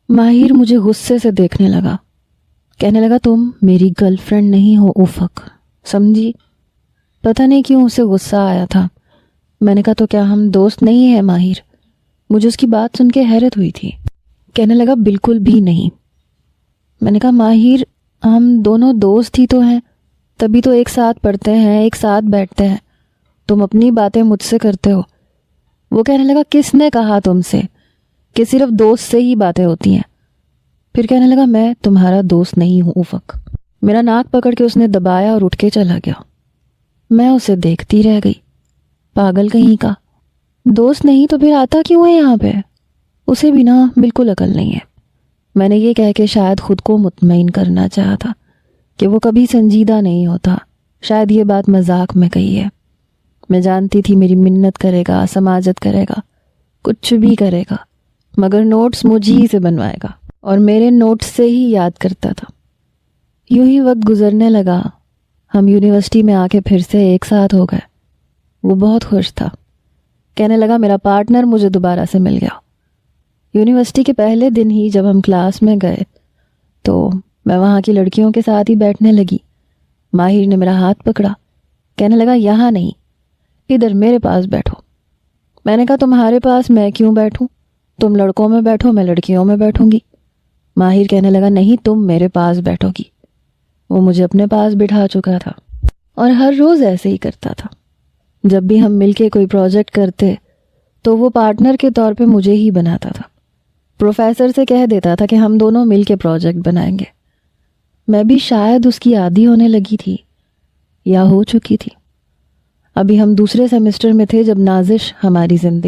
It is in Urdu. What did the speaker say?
ماہر مجھے غصے سے دیکھنے لگا، کہنے لگا تم میری گرل فرینڈ نہیں ہو افق، سمجھی؟ پتہ نہیں کیوں اسے غصہ آیا تھا۔ میں نے کہا تو کیا ہم دوست نہیں ہیں ماہر؟ مجھے اس کی بات سن کے حیرت ہوئی تھی۔ کہنے لگا بالکل بھی نہیں۔ میں نے کہا ماہر ہم دونوں دوست ہی تو ہیں، تبھی تو ایک ساتھ پڑھتے ہیں، ایک ساتھ بیٹھتے ہیں، تم اپنی باتیں مجھ سے کرتے ہو۔ وہ کہنے لگا کس نے کہا تم سے کہ صرف دوست سے ہی باتیں ہوتی ہیں؟ پھر کہنے لگا میں تمہارا دوست نہیں ہوں افق۔ میرا ناک پکڑ کے اس نے دبایا اور اٹھ کے چلا گیا۔ میں اسے دیکھتی رہ گئی، پاگل کہیں کا، دوست نہیں تو پھر آتا کیوں ہے یہاں پہ؟ اسے بھی نا بالکل عقل نہیں ہے۔ میں نے یہ کہہ کے شاید خود کو مطمئن کرنا چاہا تھا کہ وہ کبھی سنجیدہ نہیں ہوتا، شاید یہ بات مذاق میں کہی ہے۔ میں جانتی تھی میری منت کرے گا، سماجت کرے گا، کچھ بھی کرے گا، مگر نوٹس مجھ ہی سے بنوائے گا اور میرے نوٹس سے ہی یاد کرتا تھا۔ یوں ہی وقت گزرنے لگا، ہم یونیورسٹی میں آ کے پھر سے ایک ساتھ ہو گئے۔ وہ بہت خوش تھا، کہنے لگا میرا پارٹنر مجھے دوبارہ سے مل گیا۔ یونیورسٹی کے پہلے دن ہی جب ہم کلاس میں گئے تو میں وہاں کی لڑکیوں کے ساتھ ہی بیٹھنے لگی۔ ماہر نے میرا ہاتھ پکڑا، کہنے لگا یہاں نہیں، ادھر میرے پاس بیٹھو۔ میں نے کہا تمہارے پاس میں کیوں بیٹھوں؟ تم لڑکوں میں بیٹھو، میں لڑکیوں میں بیٹھوں گی۔ ماہر کہنے لگا نہیں تم میرے پاس بیٹھو گی۔ وہ مجھے اپنے پاس بٹھا چکا تھا اور ہر روز ایسے ہی کرتا تھا۔ جب بھی ہم مل کے کوئی پروجیکٹ کرتے تو وہ پارٹنر کے طور پہ مجھے ہی بناتا تھا، پروفیسر سے کہہ دیتا تھا کہ ہم دونوں مل کے پروجیکٹ بنائیں گے۔ میں بھی شاید اس کی عادی ہونے لگی تھی یا ہو چکی تھی۔ ابھی ہم دوسرے سیمسٹر میں تھے جب نازش ہماری زندگی